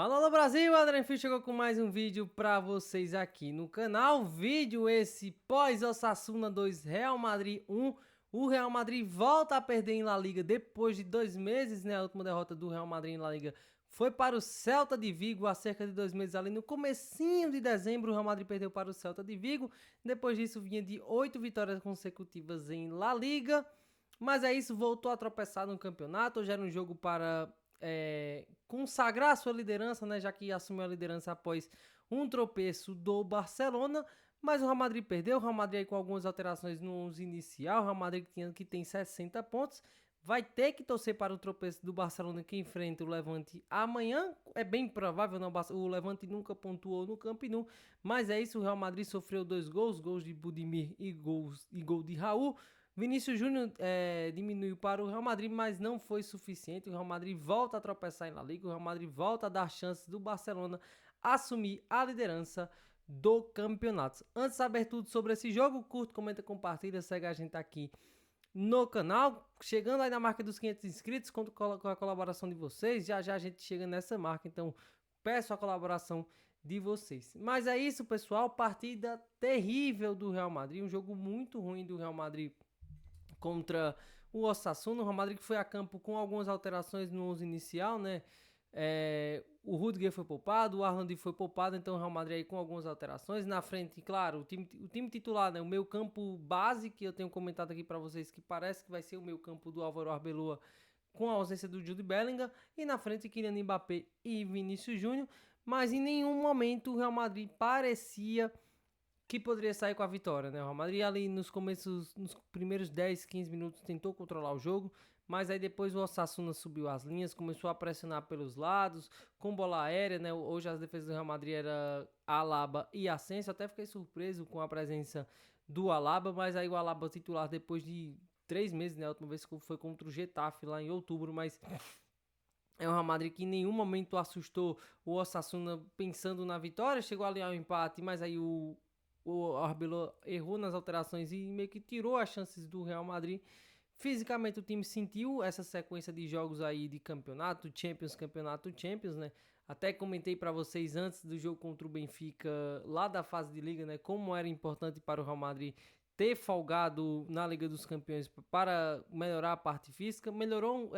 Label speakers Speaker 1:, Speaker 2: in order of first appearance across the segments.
Speaker 1: Alô Brasil, Adrian Fio chegou com mais um vídeo pra vocês aqui no canal. Vídeo esse pós-Osasuna 2, Real Madrid 1. O Real Madrid volta a perder em La Liga depois de 2 meses, né? A última derrota do Real Madrid em La Liga foi para o Celta de Vigo há cerca de 2 meses, ali no comecinho de dezembro. O Real Madrid perdeu para o Celta de Vigo. Depois disso vinha de 8 vitórias consecutivas em La Liga. Mas é isso, voltou a tropeçar no campeonato. Hoje era um jogo para consagrar sua liderança, né, já que assumiu a liderança após um tropeço do Barcelona, mas o Real Madrid perdeu. O Real Madrid aí com algumas alterações no 11 inicial. O Real Madrid que tem 60 pontos, vai ter que torcer para o tropeço do Barcelona, que enfrenta o Levante amanhã. É bem provável, não, o Levante nunca pontuou no Camp Nou, mas é isso, o Real Madrid sofreu 2 gols de Budimir e gol de Raul. Vinícius Júnior diminuiu para o Real Madrid, mas não foi suficiente. O Real Madrid volta a tropeçar em La Liga. O Real Madrid volta a dar chances do Barcelona assumir a liderança do campeonato. Antes de saber tudo sobre esse jogo, curta, comenta, compartilha, segue a gente aqui no canal. Chegando aí na marca dos 500 inscritos, conto com a colaboração de vocês. Já já a gente chega nessa marca, então peço a colaboração de vocês. Mas é isso, pessoal. Partida terrível do Real Madrid. Um jogo muito ruim do Real Madrid contra o Osasuna. O Real Madrid que foi a campo com algumas alterações no 11 inicial, né? O Rudiger foi poupado, o Haaland foi poupado, então o Real Madrid aí com algumas alterações. Na frente, claro, o time titular, né? O meio campo base, que eu tenho comentado aqui para vocês, que parece que vai ser o meio campo do Álvaro Arbeloa, com a ausência do Jude Bellingham. E na frente, Kylian Mbappé e Vinícius Júnior. Mas em nenhum momento o Real Madrid parecia que poderia sair com a vitória, né? O Real Madrid ali nos primeiros 10, 15 minutos tentou controlar o jogo, mas aí depois o Osasuna subiu as linhas, começou a pressionar pelos lados, com bola aérea, né? Hoje as defesas do Real Madrid era Alaba e Asensio. Até fiquei surpreso com a presença do Alaba, mas aí o Alaba titular depois de 3 meses, né? A última vez que foi contra o Getafe lá em outubro, mas é um Real Madrid que em nenhum momento assustou o Osasuna pensando na vitória. Chegou ali ao empate, mas aí o Arbeloa errou nas alterações e meio que tirou as chances do Real Madrid. Fisicamente o time sentiu essa sequência de jogos aí de campeonato Champions, né? Até comentei para vocês antes do jogo contra o Benfica, lá da fase de liga, né? Como era importante para o Real Madrid ter folgado na Liga dos Campeões para melhorar a parte física. Melhorou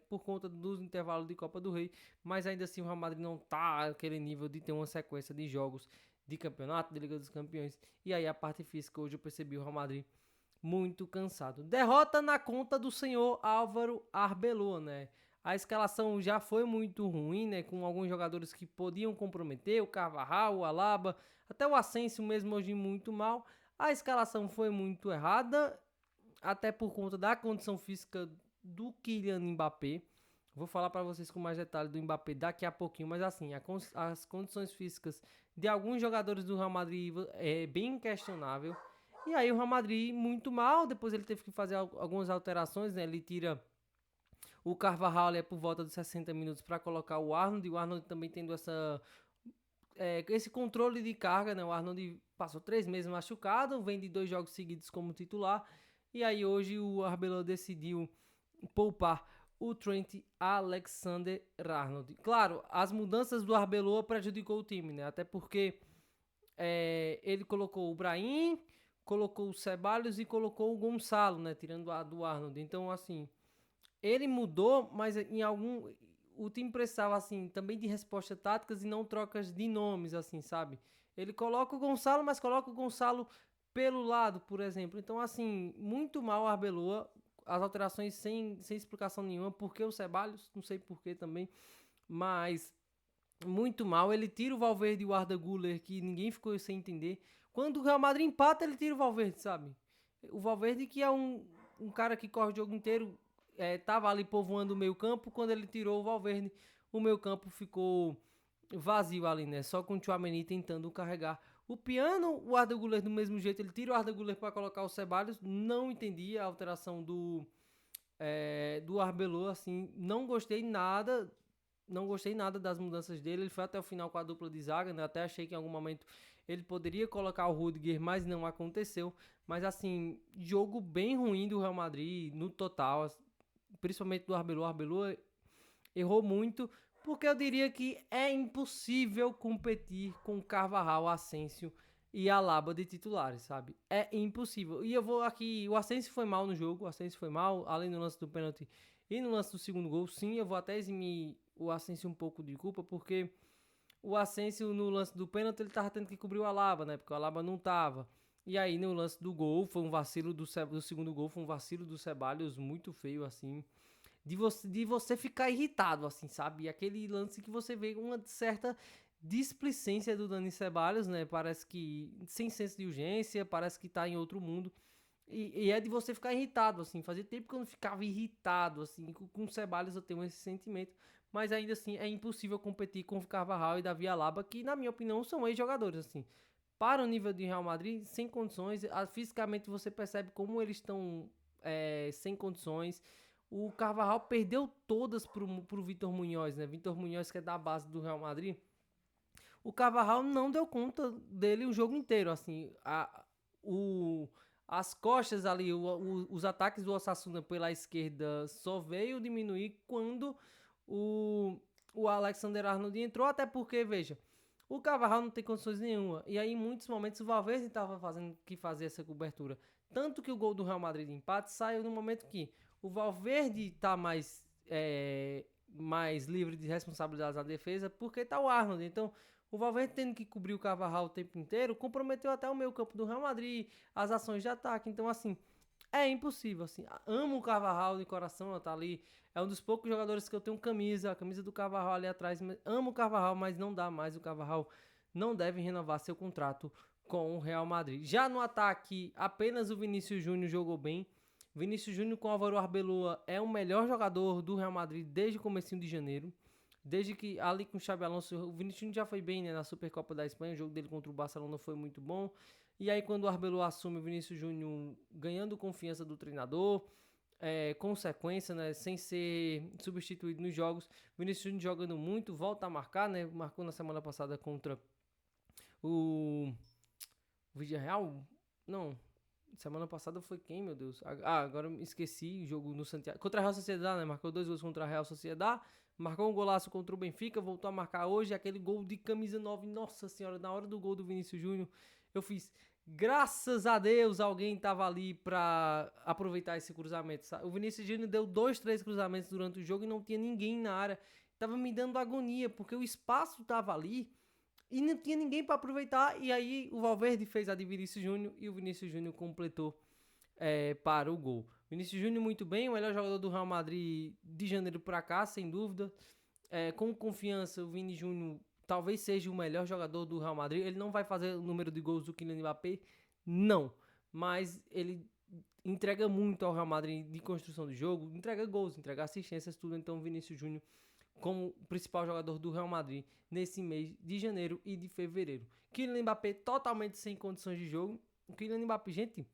Speaker 1: por conta dos intervalos de Copa do Rei, mas ainda assim o Real Madrid não está naquele nível de ter uma sequência de jogos de campeonato, de Liga dos Campeões. E aí a parte física, hoje eu percebi o Real Madrid muito cansado. Derrota na conta do senhor Álvaro Arbeloa, né? A escalação já foi muito ruim, né? Com alguns jogadores que podiam comprometer, o Carvajal, o Alaba, até o Asensio mesmo hoje muito mal. A escalação foi muito errada, até por conta da condição física do Kylian Mbappé. Vou falar para vocês com mais detalhe do Mbappé daqui a pouquinho, mas assim, as condições físicas de alguns jogadores do Real Madrid é bem questionável. E aí o Real Madrid muito mal, depois ele teve que fazer algumas alterações, né? Ele tira o Carvajal por volta dos 60 minutos para colocar o Arnold, e o Arnold também tendo esse controle de carga, né? O Arnold passou 3 meses machucado, vem de 2 jogos seguidos como titular, e aí hoje o Arbeloa decidiu poupar o Trent Alexander-Arnold. Claro, as mudanças do Arbeloa prejudicou o time, né? Até porque ele colocou o Brahim, colocou o Ceballos e colocou o Gonçalo, né? Tirando a do Arnold. Então, assim, ele mudou, mas o time precisava, assim, também de respostas táticas e não trocas de nomes, assim, sabe? Ele coloca o Gonçalo, mas coloca o Gonçalo pelo lado, por exemplo. Então, assim, muito mal a Arbeloa. As alterações sem explicação nenhuma. Por que o Ceballos? Não sei por que também. Mas muito mal. Ele tira o Valverde e o Arda Güler, que ninguém ficou sem entender. Quando o Real Madrid empata, ele tira o Valverde, sabe? O Valverde, que é um cara que corre o jogo inteiro, tava ali povoando o meio campo. Quando ele tirou o Valverde, o meio campo ficou vazio ali, né? Só com o Tchouaméni tentando carregar o piano. O Arda Güler do mesmo jeito, ele tira o Arda Güler para colocar o Ceballos. Não entendi a alteração do Arbeloa, assim, não gostei nada das mudanças dele. Ele foi até o final com a dupla de zaga, né? Até achei que em algum momento ele poderia colocar o Rudiger, mas não aconteceu. Mas assim, jogo bem ruim do Real Madrid no total, principalmente do Arbeloa. O Arbeloa errou muito. Porque eu diria que é impossível competir com Carvajal, Asensio e Alaba de titulares, sabe? É impossível. E eu vou aqui, o Asensio foi mal no jogo, o Asensio foi mal, além do lance do pênalti e no lance do segundo gol, sim, eu vou até eximir o Asensio um pouco de culpa, porque o Asensio no lance do pênalti ele tava tendo que cobrir o Alaba, né? Porque o Alaba não tava. E aí no lance do gol, foi um vacilo do segundo gol, foi um vacilo do Ceballos muito feio, assim. De você ficar irritado, assim, sabe? E aquele lance que você vê uma certa displicência do Dani Ceballos, né? Parece que sem senso de urgência, parece que tá em outro mundo. E é de você ficar irritado, assim. Fazia tempo que eu não ficava irritado, assim. Com o Ceballos eu tenho esse sentimento. Mas ainda assim é impossível competir com o Carvajal e Davi Alaba, que na minha opinião são ex-jogadores, assim. Para o nível de Real Madrid, sem condições. Fisicamente você percebe como eles estão sem condições. O Carvajal perdeu todas pro Vitor Munhoz, né? Vitor Munhoz, que é da base do Real Madrid. O Carvajal não deu conta dele o jogo inteiro, assim. As costas ali, os ataques do Osasuna pela esquerda só veio diminuir quando o Alexander-Arnold entrou, até porque, veja, o Carvajal não tem condições nenhuma. E aí, em muitos momentos, o Valverde estava fazendo que fazer essa cobertura. Tanto que o gol do Real Madrid de empate saiu no momento que o Valverde está mais livre de responsabilidades na defesa, porque está o Arnold. Então, o Valverde tendo que cobrir o Carvajal o tempo inteiro, comprometeu até o meio campo do Real Madrid, as ações de ataque. Então, assim, é impossível, assim. Amo o Carvajal de coração, tá ali. É um dos poucos jogadores que eu tenho a camisa do Carvajal ali atrás. Amo o Carvajal, mas não dá mais. O Carvajal não deve renovar seu contrato com o Real Madrid. Já no ataque, apenas o Vinícius Júnior jogou bem. Vinícius Júnior com Álvaro Arbeloa é o melhor jogador do Real Madrid desde o comecinho de janeiro. Desde que ali com o Xabi Alonso, o Vinícius Júnior já foi bem, né, na Supercopa da Espanha, o jogo dele contra o Barcelona foi muito bom. E aí quando o Arbeloa assume, o Vinícius Júnior ganhando confiança do treinador, consequência, né, sem ser substituído nos jogos. O Vinícius Júnior jogando muito, volta a marcar, né, marcou na semana passada contra o Villarreal? Não, semana passada foi quem, meu Deus? Agora eu esqueci o jogo no Santiago. Contra a Real Sociedade, né? Marcou 2 gols contra a Real Sociedade. Marcou um golaço contra o Benfica. Voltou a marcar hoje. Aquele gol de camisa 9. Nossa senhora, na hora do gol do Vinícius Júnior, eu fiz. Graças a Deus alguém tava ali pra aproveitar esse cruzamento. Sabe? O Vinícius Júnior deu 2, 3 cruzamentos durante o jogo e não tinha ninguém na área. Tava me dando agonia, porque o espaço tava ali e não tinha ninguém para aproveitar. E aí o Valverde fez a de Vinícius Júnior e o Vinícius Júnior completou para o gol. Vinícius Júnior muito bem, o melhor jogador do Real Madrid de janeiro para cá, sem dúvida. Com confiança, o Vini Júnior talvez seja o melhor jogador do Real Madrid. Ele não vai fazer o número de gols do Kylian Mbappé, não. Mas ele entrega muito ao Real Madrid de construção de jogo, entrega gols, entrega assistências, tudo. Então o Vinícius Júnior como principal jogador do Real Madrid nesse mês de janeiro e de fevereiro. Kylian Mbappé totalmente sem condições de jogo. O Kylian Mbappé, gente,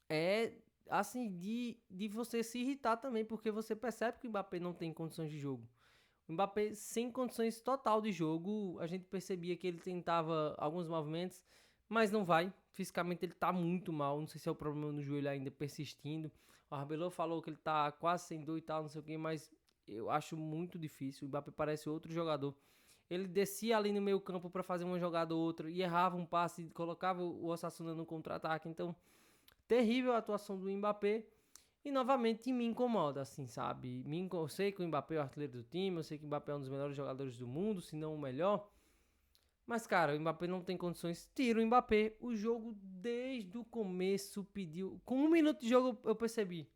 Speaker 1: é assim de você se irritar também, porque você percebe que o Mbappé não tem condições de jogo. O Mbappé sem condições total de jogo, a gente percebia que ele tentava alguns movimentos, mas não vai. Fisicamente ele tá muito mal, não sei se é o problema no joelho ainda persistindo. O Arbeloa falou que ele tá quase sem dor e tal, não sei o que, mas eu acho muito difícil. O Mbappé parece outro jogador. Ele descia ali no meio campo para fazer uma jogada ou outra e errava um passe, colocava o Osasuna no contra-ataque. Então, terrível a atuação do Mbappé. E novamente me incomoda, assim, sabe? Eu sei que o Mbappé é o artilheiro do time, eu sei que o Mbappé é um dos melhores jogadores do mundo, se não o melhor. Mas, cara, o Mbappé não tem condições. Tira o Mbappé. O jogo, desde o começo, pediu. Com 1 minuto de jogo, eu percebi.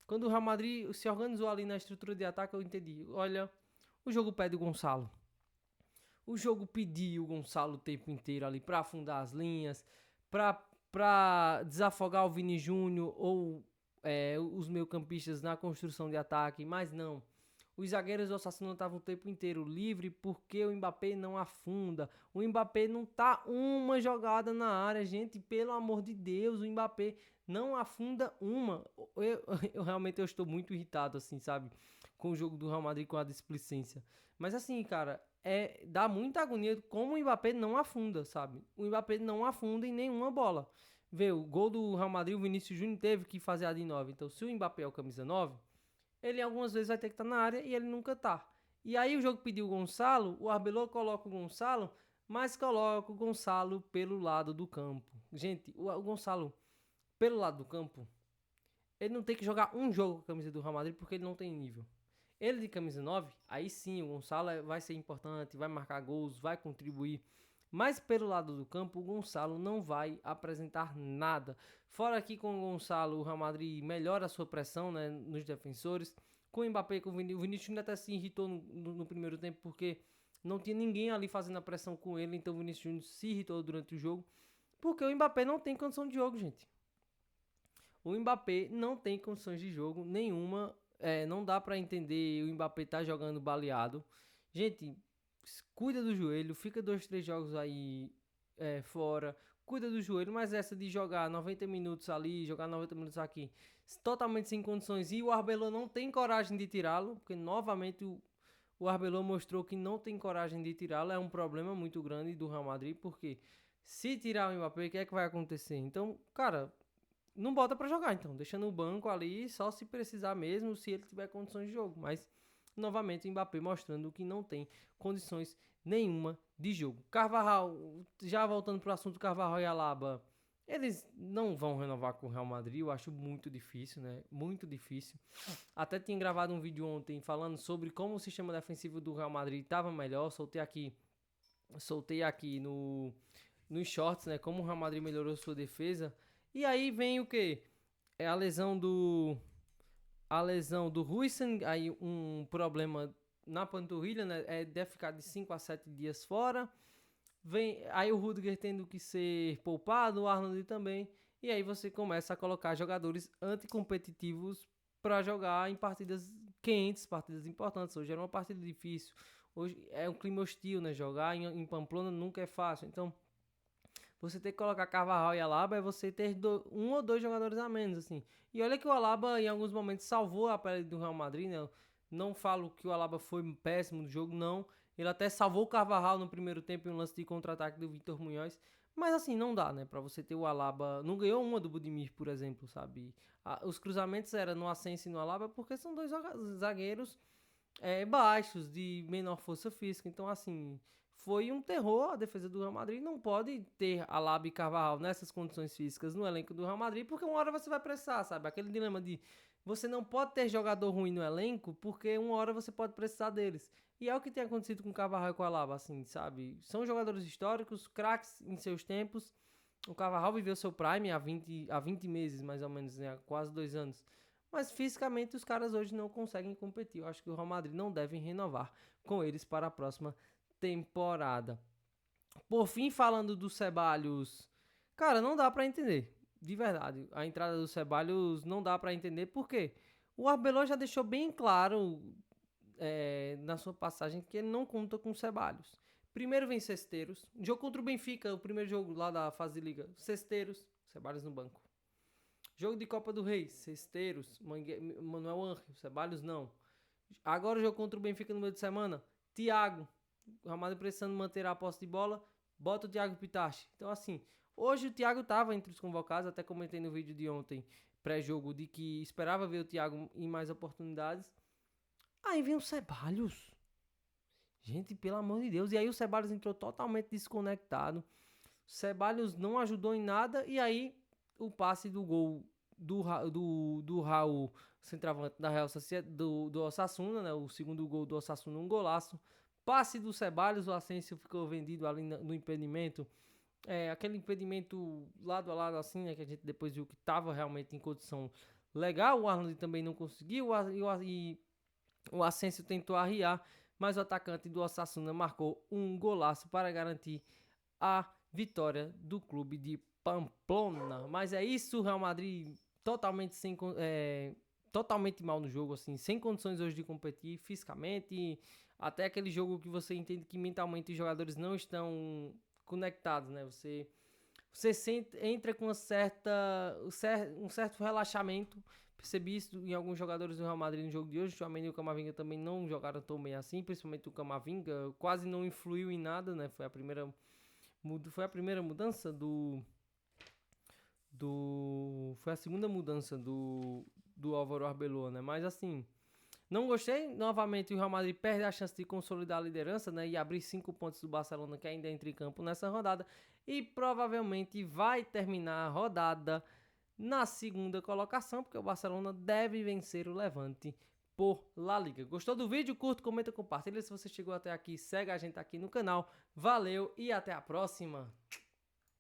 Speaker 1: Quando o Real Madrid se organizou ali na estrutura de ataque, eu entendi. Olha, o jogo pede o Gonçalo. O jogo pediu o Gonçalo o tempo inteiro ali pra afundar as linhas, pra desafogar o Vini Júnior ou os meio-campistas na construção de ataque, mas não. Os zagueiros do Osasuna estavam o tempo inteiro livre porque o Mbappé não afunda. O Mbappé não tá uma jogada na área, gente. Pelo amor de Deus, o Mbappé não afunda uma. Eu realmente estou muito irritado, assim, sabe? Com o jogo do Real Madrid, com a displicência. Mas assim, cara, dá muita agonia como o Mbappé não afunda, sabe? O Mbappé não afunda em nenhuma bola. Vê, o gol do Real Madrid, o Vinícius Júnior teve que fazer a de 9. Então, se o Mbappé é o camisa 9, ele algumas vezes vai ter que estar na área e ele nunca tá. E aí o jogo pediu o Gonçalo, o Arbeloa coloca o Gonçalo, mas coloca o Gonçalo pelo lado do campo. Gente, o Gonçalo pelo lado do campo, ele não tem que jogar um jogo com a camisa do Real Madrid porque ele não tem nível. Ele de camisa 9, aí sim o Gonçalo vai ser importante, vai marcar gols, vai contribuir. Mas pelo lado do campo, o Gonçalo não vai apresentar nada. Fora que com o Gonçalo, o Real Madrid melhora a sua pressão, né, nos defensores. Com o Mbappé, com o Vinícius até se irritou no primeiro tempo porque não tinha ninguém ali fazendo a pressão com ele. Então o Vinícius Júnior se irritou durante o jogo. Porque o Mbappé não tem condição de jogo, gente. O Mbappé não tem condições de jogo nenhuma. Não dá pra entender o Mbappé tá jogando baleado. Gente, cuida do joelho, fica 2, 3 jogos aí fora. Cuida do joelho, mas essa de jogar 90 minutos ali, jogar 90 minutos aqui, totalmente sem condições. E o Arbeloa não tem coragem de tirá-lo, porque novamente o Arbeloa mostrou que não tem coragem de tirá-lo. É um problema muito grande do Real Madrid, porque se tirar o Mbappé, o que é que vai acontecer? Então, cara, não bota pra jogar, então. Deixa no banco ali, só se precisar mesmo, se ele tiver condições de jogo. Mas, novamente, o Mbappé mostrando que não tem condições nenhuma de jogo. Carvajal, já voltando pro assunto Carvajal e Alaba, eles não vão renovar com o Real Madrid, eu acho muito difícil, né? Muito difícil. Até tinha gravado um vídeo ontem falando sobre como o sistema defensivo do Real Madrid estava melhor. Soltei aqui nos shorts, né? Como o Real Madrid melhorou sua defesa. E aí vem o que? É a lesão do Huijsen, aí um problema na panturrilha, né? Deve ficar de 5 a 7 dias fora. Vem aí o Rudiger tendo que ser poupado, o Arnold também. E aí você começa a colocar jogadores anticompetitivos para jogar em partidas quentes, partidas importantes. Hoje era uma partida difícil. Hoje é um clima hostil, né? Jogar em Pamplona nunca é fácil. Então, você ter que colocar Carvajal e Alaba é você ter um ou dois jogadores a menos, assim. E olha que o Alaba em alguns momentos salvou a pele do Real Madrid, né? Eu não falo que o Alaba foi péssimo no jogo, não. Ele até salvou o Carvajal no primeiro tempo em um lance de contra-ataque do Vitor Munhoz. Mas assim, não dá, né? Pra você ter o Alaba... Não ganhou uma do Budimir, por exemplo, sabe? Os cruzamentos eram no Asensio e no Alaba porque são dois zagueiros baixos, de menor força física. Então, assim, foi um terror. A defesa do Real Madrid não pode ter Alaba e Carvajal nessas condições físicas no elenco do Real Madrid, porque uma hora você vai precisar, sabe? Aquele dilema de você não pode ter jogador ruim no elenco, porque uma hora você pode precisar deles. E é o que tem acontecido com o Carvajal e com o Alaba, assim, sabe? São jogadores históricos, craques em seus tempos. O Carvajal viveu seu prime há 20 meses, mais ou menos, né? Há quase 2 anos. Mas fisicamente os caras hoje não conseguem competir. Eu acho que o Real Madrid não deve renovar com eles para a próxima temporada. Por fim, falando do Ceballos, cara, não dá pra entender. De verdade, a entrada do Ceballos não dá pra entender porque o Arbeloa já deixou bem claro na sua passagem que ele não conta com o Ceballos. Primeiro vem Cesteiros. Jogo contra o Benfica, o primeiro jogo lá da fase de liga. Cesteiros, Ceballos no banco. Jogo de Copa do Rei, Cesteiros, Manuel Angel, Ceballos não. Agora o jogo contra o Benfica no meio de semana, Thiago. O Real Madrid precisando manter a posse de bola, bota o Thiago Pitachi. Então assim, hoje o Thiago estava entre os convocados, até comentei no vídeo de ontem, pré-jogo, de que esperava ver o Thiago em mais oportunidades. Aí vem o Ceballos. Gente, pelo amor de Deus. E aí o Ceballos entrou totalmente desconectado. O Ceballos não ajudou em nada. E aí o passe do gol do Raul, centroavante da Real Sociedade, do Osasuna, né? O segundo gol do Osasuna, um golaço. Passe do Ceballos, o Asensio ficou vendido ali no impedimento. Aquele impedimento lado a lado assim, né? Que a gente depois viu que estava realmente em condição legal. O Arnold também não conseguiu. E o Asensio tentou arriar, mas o atacante do Osasuna marcou um golaço para garantir a vitória do clube de Pamplona. Mas é isso, o Real Madrid totalmente mal no jogo, assim, sem condições hoje de competir fisicamente. Até aquele jogo que você entende que mentalmente os jogadores não estão conectados, né? Você entra com um certo relaxamento. Percebi isso em alguns jogadores do Real Madrid no jogo de hoje. O Tchouaméni e o Camavinga também não jogaram tão bem assim, principalmente o Camavinga. Quase não influiu em nada, né? Foi a primeira mudança foi a segunda mudança do Álvaro Arbeloa, né? Mas assim, Não gostei, novamente o Real Madrid perde a chance de consolidar a liderança, né, e abrir 5 pontos do Barcelona, que ainda entra em campo nessa rodada, e provavelmente vai terminar a rodada na segunda colocação, porque o Barcelona deve vencer o Levante por La Liga. Gostou do vídeo? Curta, comenta, compartilha. Se você chegou até aqui, segue a gente aqui no canal. Valeu e até a próxima!